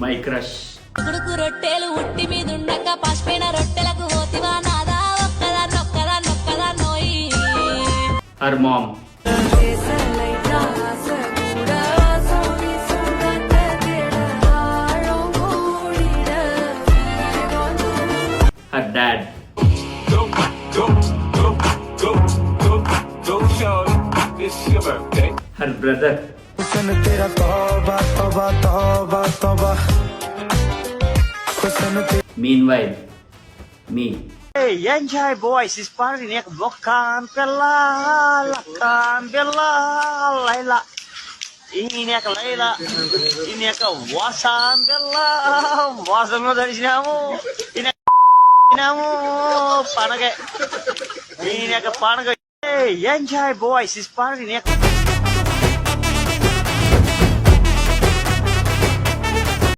My crush. ఉడుకు రొట్టెలు ఉట్టి మీద ఉండక పసిపోయిన రొట్టెలకు పోతివా నాదా ఒక్కదా నోయి. Her mom. Her dad. Her brother. Meanwhile, me. Hey, enjoy boys, is party nek bukan pela, lakan bela, Laila. Ini nek Laila, ini nek wasan bela, wasan dari sinamu, ini sinamu, panage, ini nek panage. Hey, enjoy boys, is party nek.